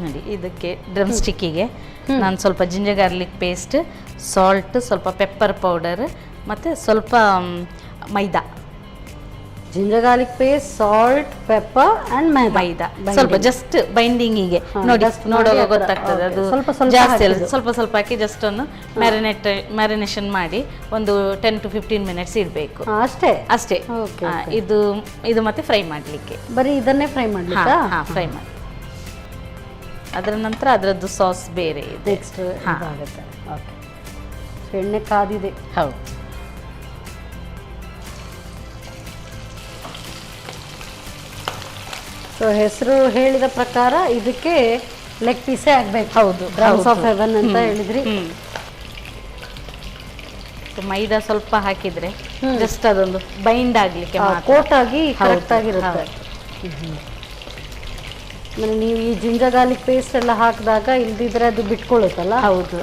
ನೋಡಿ. ಇದಕ್ಕೆ ಡ್ರಮ್ ಸ್ಟಿಕ್ಕಿಗೆ ನಾನು ಸ್ವಲ್ಪ ಜಿಂಜರ್ ಗಾರ್ಲಿಕ್ ಪೇಸ್ಟ್, ಸಾಲ್ಟ್, ಸ್ವಲ್ಪ ಪೆಪ್ಪರ್ ಪೌಡರ್ ಮತ್ತು ಸ್ವಲ್ಪ maida. Ginger garlic paste, salt, pepper and maida ಸ್ವಲ್ಪ ಜಸ್ಟ್ ಬೈಂಡಿಂಗಿಗೆ ನೋಡಿ, ನೋಡುವಾಗ ಗೊತ್ತಾಗ್ತದೆ. ಅದು ಜಾಸ್ತಿ ಅಲ್ಲ, ಸ್ವಲ್ಪ ಹಾಕಿ ಜಸ್ಟ್ ಒಂದು ಮ್ಯಾರಿನೇಷನ್ ಮಾಡಿ ಒಂದು 10 to 15 minutes ಇಡಬೇಕು ಅಷ್ಟೇ. ಇದು ಮತ್ತೆ ಫ್ರೈ ಮಾಡಲಿಕ್ಕೆ ಬರೀ ಇದನ್ನೇ ಫ್ರೈ ಮಾಡಲಿಕ್ಕೆ ಫ್ರೈ ಮಾಡಿ. ಅದರ ನಂತರ ಅದರದ್ದು ಸಾಸ್ ಬೇರೆ ಇದೆ. ನೆಕ್ಸ್ಟ್ ಆಗುತ್ತೆ. ಓಕೆ. ಎಣ್ಣೆ ಕಾದಿದೆ. ಹೌದು. ಸೊ ಹೆಸರು ಹೇಳಿದ ಪ್ರಕಾರ ಇದಕ್ಕೆ ಲೆಗ್ ಪೀಸೇ ಆಗಬೇಕು. ಹೌದು. ಡ್ರಮ್ಸ್ ಆಫ್ ಹೆವೆನ್ ಅಂತ ಹೇಳಿದ್ರಿ. ಮೈದಾ ಸ್ವಲ್ಪ ಹಾಕಿದ್ರೆ ಜಸ್ಟ್ ಅದೊಂದು ಬೈಂಡ್ ಆಗಲಿಕ್ಕೆ, ಕೋಟ್ ಆಗಿ ಕರೆಕ್ಟ್ ಆಗಿರುತ್ತೆ. ಆಮೇಲೆ ನೀವು ಈ ಜಿಂಜರ್ ಗಾರ್ಲಿಕ್ ಪೇಸ್ಟ್ ಎಲ್ಲ ಹಾಕಿದಾಗ ಇಲ್ದಿದ್ರೆ ಅದು ಬಿಟ್ಕೊಳ್ಳುತ್ತಲ್ಲ? ಹೌದು.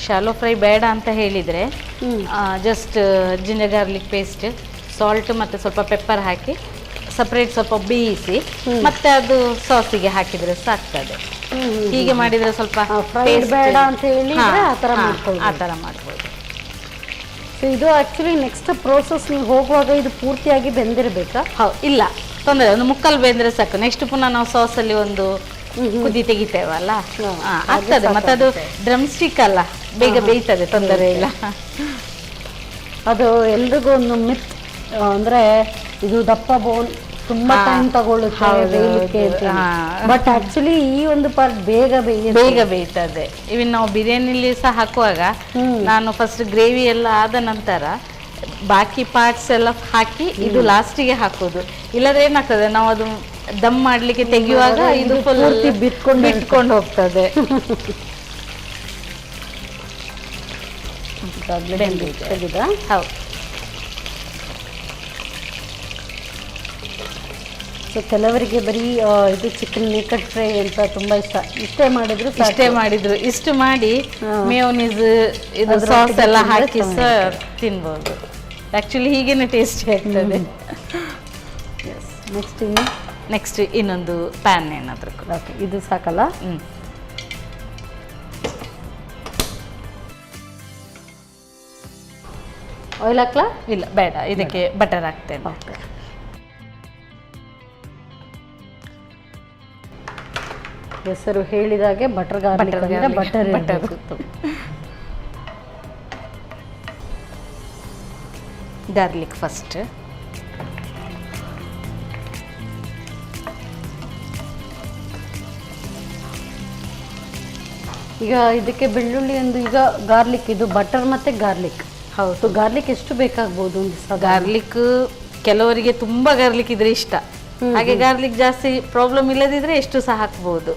ಶಾಲೋ ಫ್ರೈ ಬೇಡ ಅಂತ ಹೇಳಿದರೆ just ginger garlic paste, salt ಮತ್ತು ಸ್ವಲ್ಪ ಪೆಪ್ಪರ್ ಹಾಕಿ ಸಪ್ರೇಟ್ ಸ್ವಲ್ಪ ಬೇಯಿಸಿ ಮತ್ತೆ ಅದು ಸಾಸಿಗೆ ಹಾಕಿದರೆ ಸಾಕ್ತದೆ. ಹೀಗೆ ಮಾಡಿದರೆ ಸ್ವಲ್ಪ ಬೇಡ ಅಂತ ಹೇಳಿ ಆ ಥರ ಮಾಡ್ಬೋದು. ಸೊ ಇದು ಆ್ಯಕ್ಚುಲಿ ನೆಕ್ಸ್ಟ್ ಪ್ರೋಸೆಸ್ ನೀವು ಹೋಗುವಾಗ ಇದು ಪೂರ್ತಿಯಾಗಿ ಬೆಂದಿರಬೇಕಾ? ಇಲ್ಲ, ತೊಂದರೆ, ಒಂದು ಮುಕ್ಕಲ್ ಬೆಂದರೆ ಸಾಕು. ನೆಕ್ಸ್ಟ್ ಪುನಃ ನಾವು ಸಾಸಲ್ಲಿ ಒಂದು ಕುದಿ ತೆಗಿತೇವಲ್ಲ, ಆಗ್ತದೆ. ಮತ್ತೆ ಅದು ಡ್ರಮ್ ಸ್ಟಿಕ್ ಅಲ್ಲ, ಬೇಗ ಬೇಯ್ತದೆ, ತೊಂದರೆ ಇಲ್ಲ. ಅದು ಎಲ್ರಿಗೂ ಒಂದು ಮಿತ್ ಅಂದರೆ ಇದು ದಪ್ಪ ಬೋನ್ ತುಂಬಾ ಟೈಮ್ ತಗೊಳ್ಳುತ್ತೆ ಬೇಯಲಿಕ್ಕೆ, ಬಟ್ ಆಕ್ಚುಲಿ ಈ ಒಂದು ಪಾರ್ಟ್ ಬೇಗ ಬೇಯ್ತದೆ. ಇವನ್ ನಾವು ಬಿರಿಯಾನಿಲಿ ಸಹ ಹಾಕುವಾಗ ನಾನು ಫಸ್ಟ್ ಗ್ರೇವಿ ಎಲ್ಲ ಆದ ನಂತರ ಬಾಕಿ ಪಾರ್ಟ್ಸ್ ಎಲ್ಲ ಹಾಕಿ ಇದು ಲಾಸ್ಟಿಗೆ ಹಾಕೋದು. ಇಲ್ಲದ್ರೆ ಏನಾಗ್ತದೆ, ನಾವು ಅದು ದಮ್ ಮಾಡ್ಲಿಕ್ಕೆ ತೆಗೆಯುವಾಗ ಇದು ಫುಲ್ ಬಿಟ್ಕೊಂಡು ಹೋಗ್ತದೆ. ಹೌದು. ಸೊ ಕೆಲವರಿಗೆ ಬರೀ ಇದು ಚಿಕನ್ ನೇಕಡ್ ಫ್ರೈ ಅಂತ ತುಂಬ ಇಷ್ಟ. ಇಷ್ಟೇ ಮಾಡಿದ್ರು ಇಷ್ಟು ಮಾಡಿ ಮೇಯೋನೀಸ್ ಇದು ಸಾಸ್ ಎಲ್ಲ ಹಾಕಿ ಸಹ ತಿನ್ಬೋದು. ಆ್ಯಕ್ಚುಲಿ ಹೀಗೇನೆ ಟೇಸ್ಟಿ ಆಗ್ತದೆ. ನೆಕ್ಸ್ಟ್ ಇನ್ನೊಂದು ಪ್ಯಾನ್ ಏನಾದರೂ. ಓಕೆ, ಇದು ಸಾಕಲ್ಲ? ಆಯಿಲ್ ಹಾಕ್ಲಾ? ಇಲ್ಲ, ಬೇಡ. ಇದಕ್ಕೆ ಬಟರ್ ಹಾಕ್ತೇನೆ. ಓಕೆ. ಹೆಸರು ಹೇಳಿದಾಗೆ ಬಟರ್ ಗಾರ್ಲಿಕ್ ಫಸ್ಟ್. ಈಗ ಇದಕ್ಕೆ ಬೆಳ್ಳುಳ್ಳಿ ಒಂದು, ಈಗ ಗಾರ್ಲಿಕ್, ಇದು ಬಟರ್ ಮತ್ತೆ ಗಾರ್ಲಿಕ್. ಹೌದು. ಗಾರ್ಲಿಕ್ ಎಷ್ಟು ಬೇಕಾಗ್ಬೋದು? ಗಾರ್ಲಿಕ್ ಕೆಲವರಿಗೆ ತುಂಬಾ ಗಾರ್ಲಿಕ್ ಇದ್ರೆ ಇಷ್ಟ, ಹಾಗೆ ಗಾರ್ಲಿಕ್ ಜಾಸ್ತಿ ಪ್ರಾಬ್ಲಮ್ ಇಲ್ಲದಿದ್ರೆ ಎಷ್ಟು ಸಹ ಹಾಕ್ಬೋದು.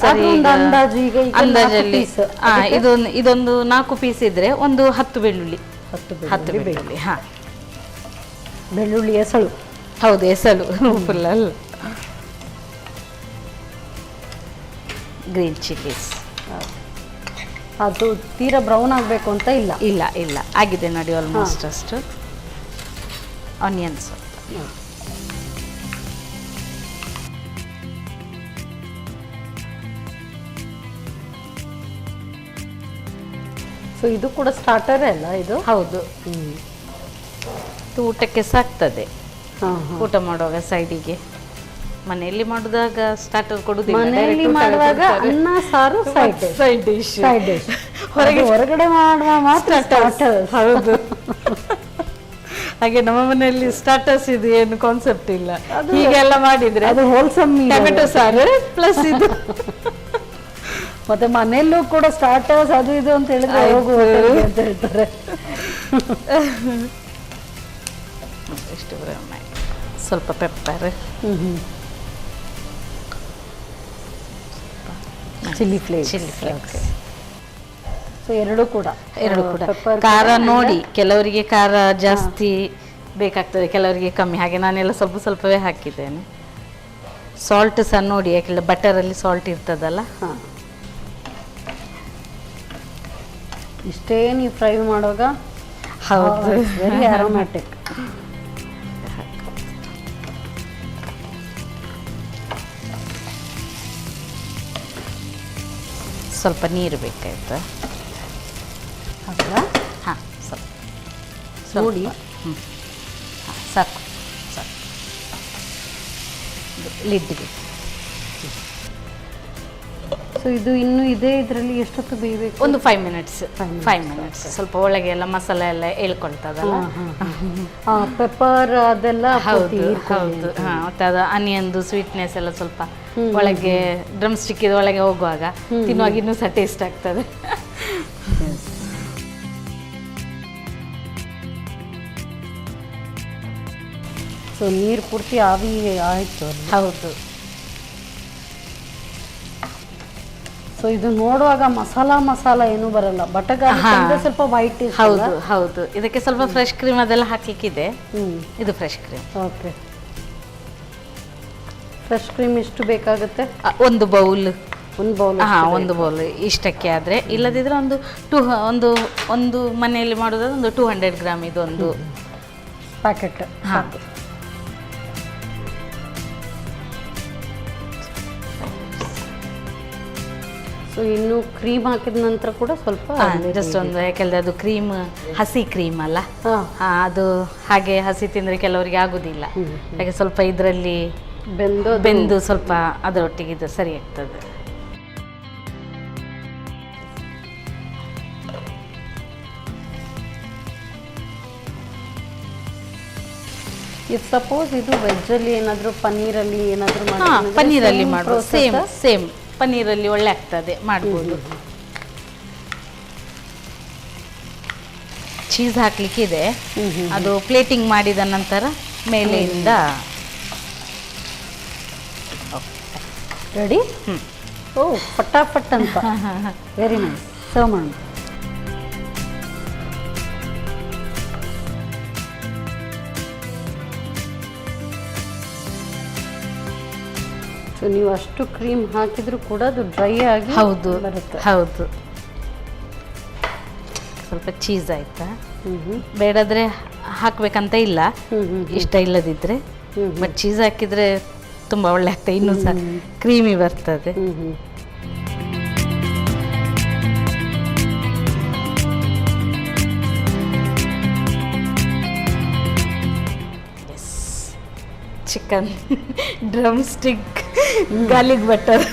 ಸರಿ ಅಂದಾಜು ಈಗ ಅಂದಾಜಲ್ಲಿ ಇದೊಂದು 4 ಪೀಸ್ ಇದ್ರೆ ಒಂದು 10 ಬೆಳ್ಳುಳ್ಳಿ 10 ಬೆಳ್ಳುಳ್ಳಿ. ಹಾ, ಬೆಳ್ಳುಳ್ಳಿ ಎಸಳು. ಹೌದು, ಎಸಳು ಫುಲ್ ಅಲ್ಲ. Green chillies. ಅದು ತೀರಾ ಬ್ರೌನ್ ಆಗಬೇಕು ಅಂತ ಇಲ್ಲ. ಇಲ್ಲ ಇಲ್ಲ, ಆಗಿದೆ ನೋಡಿ ಆಲ್ಮೋಸ್ಟ್ ಅಷ್ಟು. ಆನಿಯನ್ಸ್ ಸೊ ಇದು ಕೂಡ ಸ್ಟಾರ್ಟರೇ ಅಲ್ಲ ಇದು? ಹೌದು. ಇದು ಊಟಕ್ಕೆ ಸಾಕ್ತದೆ, ಊಟ ಮಾಡುವಾಗ ಸೈಡಿಗೆ. ಮನೆಯಲ್ಲಿ ಮಾಡುವಾಗ ಸ್ಟಾರ್ಟರ್ ಕೊಡುದಿಲ್ಲ, ಮನೆಯಲ್ಲಿ ಮಾಡುವಾಗ ಅನ್ನ ಸಾರು ಸೈಡ್ ಡಿಶ್. ಹೊರಗಡೆ ಮಾಡುವ ಮಾತ್ರ ಸ್ಟಾರ್ಟರ್. ಹೌದು. ಹಾಗೆ ನಮ್ಮ ಮನೆಯಲ್ಲಿ ಸ್ಟಾರ್ಟರ್ಸ್ ಇದು ಏನು ಕಾನ್ಸೆಪ್ಟ್ ಇಲ್ಲ. ಹೀಗೆಲ್ಲ ಮಾಡಿದ್ರೆ ಅದು ಹೋಲ್ಸಮ್ ಟೊಮೆಟೊ ಸಾರು ಪ್ಲಸ್ ಇದು. ಮತ್ತೆ ಮನೆಯಲ್ಲೂ ಕೂಡ ಸ್ಟಾರ್ಟರ್ಸ್ ಅದು ಇದು ಅಂತ ಹೇಳಿದ್ರೆ ಹೋಗು ಅಂತ ಹೇಳ್ತಾರೆ. ಎಷ್ಟು ಸ್ವಲ್ಪ ಪೆಪ್ಪರ್, ಚಿಲ್ಲಿ ಫ್ಲೇಕ್ಸ್. ಸೊ ಎರಡು ಕೂಡ ಖಾರ ನೋಡಿ, ಕೆಲವರಿಗೆ ಖಾರ ಜಾಸ್ತಿ ಬೇಕಾಗ್ತದೆ, ಕೆಲವರಿಗೆ ಕಮ್ಮಿ. ಹಾಗೆ ನಾನೆಲ್ಲ ಸ್ವಲ್ಪವೇ ಹಾಕಿದ್ದೇನೆ. ಸಾಲ್ಟ್ ಸಹ ನೋಡಿ, ಯಾಕೆಂದ್ರೆ ಬಟರಲ್ಲಿ ಸಾಲ್ಟ್ ಇರ್ತದಲ್ಲ. ಇಷ್ಟೇ ನೀವು ಫ್ರೈ ಮಾಡುವಾಗ. ಹೌದು, ವೆರಿ ಅರೋಮ್ಯಾಟಿಕ್. ಸ್ವಲ್ಪ ನೀರು ಬೇಕಾಯ್ತು. ಹಾಂ, ಸ್ವಲ್ಪ ನೋಡಿ. ಸಾಕು ಸಾಕು. ಲಿಡ್ಗೆ. ಸೊ ಇದು ಇನ್ನು ಇದೇ ಇದರಲ್ಲಿ ಎಷ್ಟೊತ್ತು ಬೇಯಬೇಕು? ಒಂದು 5 ಮಿನಿಟ್ಸ್. 5 ಮಿನಿಟ್ಸ್. ಸ್ವಲ್ಪ ಒಳಗೆ ಎಲ್ಲ ಮಸಾಲೆ ಎಲ್ಲ ಹೇಳ್ಕೊಳ್ತದಲ್ಲ. ಪೆಪ್ಪರ್ ಅದೆಲ್ಲ. ಹೌದು ಹೌದು. ಮತ್ತೆ ಅದು ಆನಿಯನ್ದು ಸ್ವೀಟ್ನೆಸ್ ಎಲ್ಲ ಸ್ವಲ್ಪ ಒಳಗೆ ಡ್ರಮ್ ಸ್ಟಿಕ್ ಒಳಗೆ ಹೋಗುವಾಗ ತಿನ್ನುವಾಗ ಇನ್ನೂ ಸಹ ಟೇಸ್ಟ್ ಆಗ್ತದೆ. ಸೊ ನೀರು ಪೂರ್ತಿ ಆವಿ ಆಯಿತು. ಹೌದು. ಸೊ ಇದು ನೋಡುವಾಗ ಮಸಾಲ ಏನು ಬರಲ್ಲ, ಬಟಗಾರ್ಲಿಕ್ ಸ್ವಲ್ಪ ವೈಟ್. ಹೌದು ಹೌದು. ಇದಕ್ಕೆ ಸ್ವಲ್ಪ ಫ್ರೆಶ್ ಕ್ರೀಮ್ ಅದೆಲ್ಲ ಹಾಕ್ಲಿಕ್ಕಿದೆ. ಇದು fresh cream. Okay. Fresh cream ಎಷ್ಟು ಬೇಕಾಗುತ್ತೆ? ಒಂದು ಬೌಲ್. ಒಂದು ಬೌಲ್ ಇಷ್ಟಕ್ಕೆ ಆದರೆ, ಇಲ್ಲದಿದ್ರೆ ಒಂದು ಮನೆಯಲ್ಲಿ ಮಾಡೋದಾದ್ರೆ ಒಂದು 200 ಗ್ರಾಮ್ ಇದೊಂದು ಪ್ಯಾಕೆಟ್. ಸೊ ಇನ್ನು ಕ್ರೀಮ್ ಹಾಕಿದ ನಂತರ ಕೂಡ ಸ್ವಲ್ಪ ಜಸ್ಟ್ ಒಂದು, ಯಾಕೆಂದ್ರೆ ಅದು ಕ್ರೀಮ್ ಹಸಿ ಕ್ರೀಮ್ ಅಲ್ಲ, ಅದು ಹಾಗೆ ಹಸಿ ತಿಂದರೆ ಕೆಲವರಿಗೆ ಆಗುದಿಲ್ಲ. ಹಾಗೆ ಸ್ವಲ್ಪ ಇದರಲ್ಲಿ ಬೆಂದು ಸ್ವಲ್ಪ ಅದರೊಟ್ಟಿಗೆ ಇದು ಸರಿ ಆಗ್ತದೆ. ಇಫ್ ಸಪೋಸ್ ಇದು ವೆಜ್ಜಲ್ಲಿ ಏನಾದರೂ ಪನ್ನೀರಲ್ಲಿ ಏನಾದರೂ ಪನ್ನೀರಲ್ಲಿ ಮಾಡ್ಬೋದು. ಸೇಮ್ ಪನ್ನೀರಲ್ಲಿ ಒಳ್ಳೆ ಆಗ್ತದೆ, ಮಾಡ್ಬೋದು. ಚೀಸ್ ಹಾಕ್ಲಿಕ್ಕಿದೆ, ಅದು ಪ್ಲೇಟಿಂಗ್ ಮಾಡಿದ ನಂತರ ಮೇಲೆಯಿಂದ ರೆಡಿ. ಓ ಫಟಾಫಟ್ ಅಂತ. Very nice. ಸರ್ವ್ ಮಾಡಿ. ಸೊ ನೀವು ಅಷ್ಟು ಕ್ರೀಮ್ ಹಾಕಿದ್ರು ಕೂಡ ಅದು ಡ್ರೈ ಆಗಿ ಬರುತ್ತೆ. ಹೌದು. ಸ್ವಲ್ಪ ಚೀಸ್ ಆಯ್ತಾ? ಬೇಡಾದ್ರೆ ಹಾಕ್ಬೇಕಂತ ಇಲ್ಲ, ಇಷ್ಟ ಇಲ್ಲದಿದ್ರೆ. ಬಟ್ ಚೀಸ್ ಹಾಕಿದ್ರೆ ತುಂಬಾ ಒಳ್ಳೆ ಆಗ್ತದೆ, ಇನ್ನೂ ಸಹ ಕ್ರೀಮಿ ಬರ್ತದೆ. Chicken drumstick garlic butter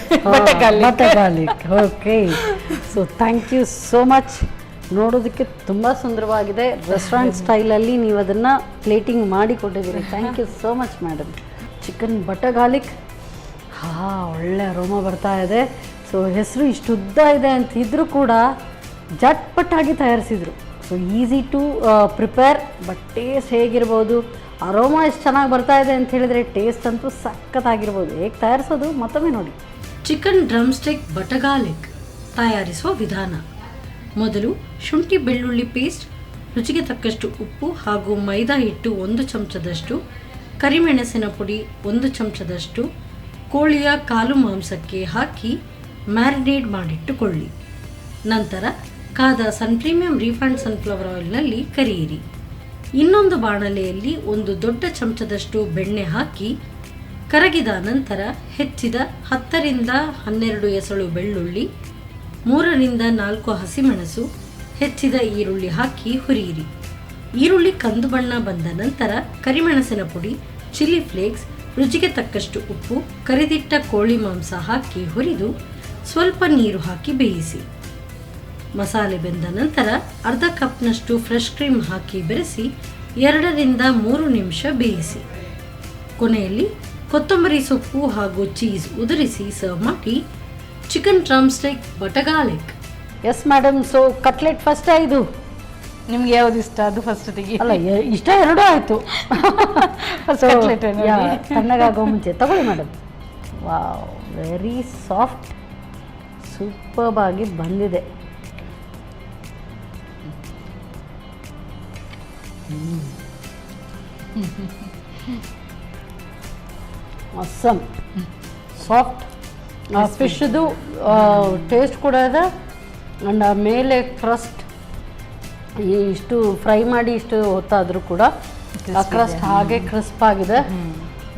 garlic. Okay. So thank you so much. ನೋಡೋದಕ್ಕೆ ತುಂಬ ಸುಂದರವಾಗಿದೆ. ರೆಸ್ಟೋರೆಂಟ್ ಸ್ಟೈಲಲ್ಲಿ ನೀವು ಅದನ್ನು ಪ್ಲೇಟಿಂಗ್ ಮಾಡಿ ಕೊಟ್ಟಿದ್ದೀರಿ. Thank you so much madam. Chicken butter garlic, ಒಳ್ಳೆ ಅರೋಮಾ ಬರ್ತಾ ಇದೆ. ಸೊ ಹೆಸರು ಇಷ್ಟು ಉದ್ದ ಇದೆ ಅಂತಿದ್ರೂ ಕೂಡ ಜಟ್ಪಟ್ಟಾಗಿ ತಯಾರಿಸಿದರು. So easy to prepare. But taste ಹೇಗಿರ್ಬೋದು, ಅರೋಮಾ ಎಷ್ಟು ಚೆನ್ನಾಗಿ ಬರ್ತಾ ಇದೆ ಅಂತ ಹೇಳಿದರೆ ಟೇಸ್ಟ್ ಅಂತೂ ಸಖತ್ತಾಗಿರ್ಬೋದು. ಹೇಗೆ ತಯಾರಿಸೋದು ಮತ್ತೊಮ್ಮೆ ನೋಡಿ. ಚಿಕನ್ ಡ್ರಮ್ಸ್ಟಿಕ್ ಬಟಗಾರ್ಲಿಕ್ ತಯಾರಿಸುವ ವಿಧಾನ. ಮೊದಲು ಶುಂಠಿ ಬೆಳ್ಳುಳ್ಳಿ ಪೇಸ್ಟ್, ರುಚಿಗೆ ತಕ್ಕಷ್ಟು ಉಪ್ಪು ಹಾಗೂ ಮೈದಾ ಹಿಟ್ಟು 1 ಚಮಚದಷ್ಟು, ಕರಿಮೆಣಸಿನ ಪುಡಿ 1 ಚಮಚದಷ್ಟು, ಕೋಳಿಯ ಕಾಲು ಮಾಂಸಕ್ಕೆ ಹಾಕಿ ಮ್ಯಾರಿನೇಟ್ ಮಾಡಿಟ್ಟುಕೊಳ್ಳಿ. ನಂತರ ಕಾದ ಸನ್ ಪ್ರೀಮಿಯಂ ರಿಫೈನ್ಡ್ ಸನ್ಫ್ಲವರ್ ಆಯಿಲ್ನಲ್ಲಿ ಕರಿಯಿರಿ. ಇನ್ನೊಂದು ಬಾಣಲೆಯಲ್ಲಿ 1 ದೊಡ್ಡ ಚಮಚದಷ್ಟು ಬೆಣ್ಣೆ ಹಾಕಿ ಕರಗಿದ ನಂತರ ಹೆಚ್ಚಿದ 10 ರಿಂದ 12 ಎಸಳು ಬೆಳ್ಳುಳ್ಳಿ, 3 ರಿಂದ 4 ಹಸಿಮೆಣಸು, ಹೆಚ್ಚಿದ ಈರುಳ್ಳಿ ಹಾಕಿ ಹುರಿಯಿರಿ. ಈರುಳ್ಳಿ ಕಂದು ಬಣ್ಣ ಬಂದ ನಂತರ ಕರಿಮೆಣಸಿನ ಪುಡಿ, ಚಿಲ್ಲಿ ಫ್ಲೇಕ್ಸ್, ರುಚಿಗೆ ತಕ್ಕಷ್ಟು ಉಪ್ಪು, ಕರಿದಿಟ್ಟ ಕೋಳಿ ಮಾಂಸ ಹಾಕಿ ಹುರಿದು ಸ್ವಲ್ಪ ನೀರು ಹಾಕಿ ಬೇಯಿಸಿ. ಮಸಾಲೆ ಬೆಂದ ನಂತರ ಅರ್ಧ ಕಪ್ನಷ್ಟು ಫ್ರೆಶ್ ಕ್ರೀಮ್ ಹಾಕಿ ಬೆರೆಸಿ 2 ರಿಂದ 3 ನಿಮಿಷ ಬೇಯಿಸಿ. ಕೊನೆಯಲ್ಲಿ ಕೊತ್ತಂಬರಿ ಸೊಪ್ಪು ಹಾಗೂ ಚೀಸ್ ಉದುರಿಸಿ ಸರ್ವ್ ಮಾಡಿ. Chicken drumstick butter garlic. Yes madam, so cutlet first ಇದು ನಿಮ್ಗೆ ಯಾವ್ದು ಇಷ್ಟ ಅದು ಫಸ್ಟ್ ತೆಗಿ. ಅಲ್ಲ, ಇಷ್ಟ ಎರಡೂ ಆಯಿತು. ತಣ್ಣಗಾಗೋ ಮುಂಚೆ ತಗೊಳ್ಳಿ madam. Wow, very soft, superb ಆಗಿ ಬಂದಿದೆ. ಅಸ್ಸಮ್ ಸಾಫ್ಟ್. ಫಿಶ್ದು ಟೇಸ್ಟ್ ಕೂಡ ಇದೆ. ಆ್ಯಂಡ್ ಮೇಲೆ ಕ್ರಸ್ಟ್ ಇಷ್ಟು ಫ್ರೈ ಮಾಡಿ ಇಷ್ಟು ಹೊತ್ತಾದರೂ ಕೂಡ ಆ ಕ್ರಸ್ಟ್ ಹಾಗೆ ಕ್ರಿಸ್ಪ್ ಆಗಿದೆ,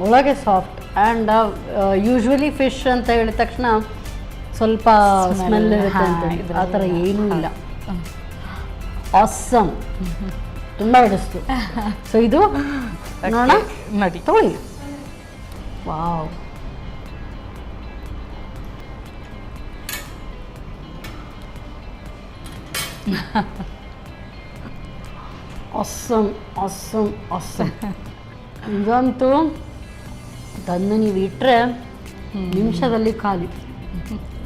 ಒಳಗೆ ಸಾಫ್ಟ್. ಆ್ಯಂಡ್ ಯೂಶ್ವಲಿ ಫಿಶ್ ಅಂತ ಹೇಳಿದ ತಕ್ಷಣ ಸ್ವಲ್ಪ ಸ್ಮೆಲ್ ಇರುತ್ತೆ ಅಂತ, ಆ ಥರ ಏನೂ ಇಲ್ಲ. ಆಸಮ್, ತುಂಬ ಹಿಡಿಸ್ತು. ಸೊ ಇದು ನೋಡೋಣ, ನೋಡಿ ತಗೊಳ್ಳಿ. Wow, awesome awesome awesome. ಇದಂತೂ ತಂದು ನೀವು ಇಟ್ಟರೆ ನಿಮಿಷದಲ್ಲಿ ಖಾಲಿ,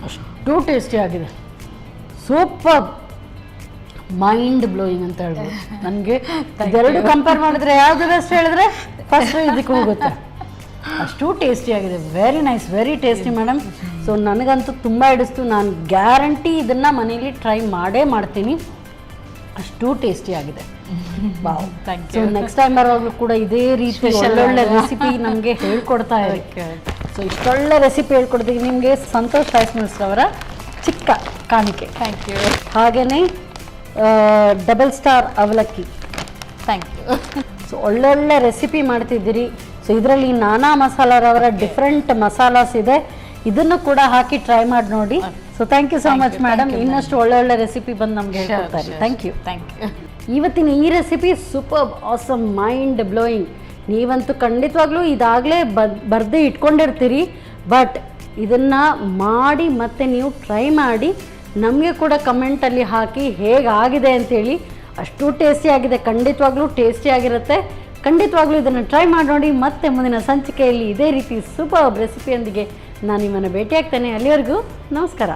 ಅಷ್ಟು ಟೇಸ್ಟಿ ಆಗಿದೆ. ಸೂಪರ್, ಮೈಂಡ್ ಬ್ಲೋಯಿಂಗ್ ಅಂತ ಹೇಳ್ಬೋದು. ನನಗೆ ಇದೆರಡು ಕಂಪೇರ್ ಮಾಡಿದ್ರೆ ಯಾವುದು ಬೆಸ್ಟ್ ಹೇಳಿದ್ರೆ ಫಸ್ಟ್ ಇದಕ್ಕೆ ಹೋಗುತ್ತೆ. ಅಷ್ಟು ಟೇಸ್ಟಿ ಆಗಿದೆ. Very nice, very tasty madam. So ನನಗಂತೂ ತುಂಬ ಹಿಡಿಸ್ತು. ನಾನು ಗ್ಯಾರಂಟಿ ಇದನ್ನು ಮನೇಲಿ ಟ್ರೈ ಮಾಡೇ ಮಾಡ್ತೀನಿ, ಅಷ್ಟು ಟೇಸ್ಟಿ ಆಗಿದೆ. ವಾವ್, ಸೊ ನೆಕ್ಸ್ಟ್ ಟೈಮ್ ಬರುವಾಗಲೂ ಕೂಡ ಇದೇ ರೀತಿ ಒಳ್ಳೊಳ್ಳೆ ರೆಸಿಪಿ ನಮಗೆ ಹೇಳ್ಕೊಡ್ತಾ ಇರಿ. ಸೊ ಇಷ್ಟೊಳ್ಳೆ ರೆಸಿಪಿ ಹೇಳ್ಕೊಡ್ತೀವಿ ನಿಮಗೆ. ಸಂತೋಷ್ ರೈಸ್ ಮಿಲ್ಸ್ ಅವರ ಚಿಕ್ಕ ಕಾಣಿಕೆ. Thank you. ಹಾಗೆಯೇ ಡಬಲ್ ಸ್ಟಾರ್ ಅವಲಕ್ಕಿ. Thank you. ಸೊ ಒಳ್ಳೊಳ್ಳೆ ರೆಸಿಪಿ ಮಾಡ್ತಿದ್ದೀರಿ. ಸೊ ಇದರಲ್ಲಿ ನಾನಾ ಮಸಾಲಾರವರ ಡಿಫ್ರೆಂಟ್ ಮಸಾಲಾಸ್ ಇದೆ, ಇದನ್ನು ಕೂಡ ಹಾಕಿ ಟ್ರೈ ಮಾಡಿ ನೋಡಿ. So thank you so much madam. ಇನ್ನಷ್ಟು ಒಳ್ಳೊಳ್ಳೆ ರೆಸಿಪಿ ಬಂದು ನಮ್ಗೆ ಹೇಳ್ಕೊಡ್ತಾರೆ. Thank you. Thank you. ಇವತ್ತಿನ ಈ recipe super awesome, mind blowing. ನೀವಂತೂ ಖಂಡಿತವಾಗ್ಲೂ ಇದಾಗಲೇ ಬರೆದು ಇಟ್ಕೊಂಡಿರ್ತೀರಿ, ಬಟ್ ಇದನ್ನು ಮಾಡಿ ಮತ್ತೆ ನೀವು ಟ್ರೈ ಮಾಡಿ ನಮಗೆ ಕೂಡ ಕಮೆಂಟಲ್ಲಿ ಹಾಕಿ ಹೇಗಾಗಿದೆ ಅಂತೇಳಿ. ಅಷ್ಟು ಟೇಸ್ಟಿ ಆಗಿದೆ, ಖಂಡಿತವಾಗ್ಲೂ ಟೇಸ್ಟಿ ಆಗಿರುತ್ತೆ. ಖಂಡಿತವಾಗ್ಲೂ ಇದನ್ನು ಟ್ರೈ ಮಾಡಿ ನೋಡಿ. ಮತ್ತೆ ಮುಂದಿನ ಸಂಚಿಕೆಯಲ್ಲಿ ಇದೇ ರೀತಿ ಸೂಪರ್ ರೆಸಿಪಿಯೊಂದಿಗೆ ನಾನು ನಿಮ್ಮನ್ನು ಭೇಟಿಯಾಗ್ತೇನೆ. ಅಲ್ಲಿವರೆಗೂ ನಮಸ್ಕಾರ.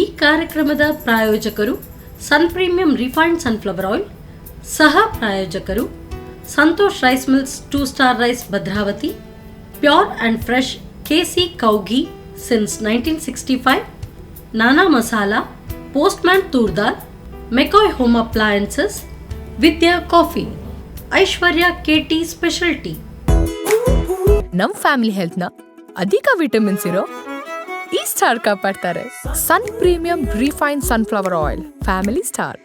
ಈ ಕಾರ್ಯಕ್ರಮದ ಪ್ರಾಯೋಜಕರು Sun Premium refined sunflower oil. ಸಹ ಪ್ರಾಯೋಜಕರು Santosh rice mills 2 star rice Bhadravathi, pure and fresh KC cow ghee since 1965, Nana masala, postman toor dal, McCoy home appliances, Vidya coffee, Aishwarya KT special tea. ನಮ್ ಫ್ಯಾಮಿಲಿ ಹೆಲ್ತ್ನ ಅಧಿಕ ವಿಟಮಿನ್ಸ್ ಇರೋ ಈ ಸ್ಟಾರ್ ಕಾಪಾಡ್ತಾರೆ. Sun Premium refined sunflower oil, family star.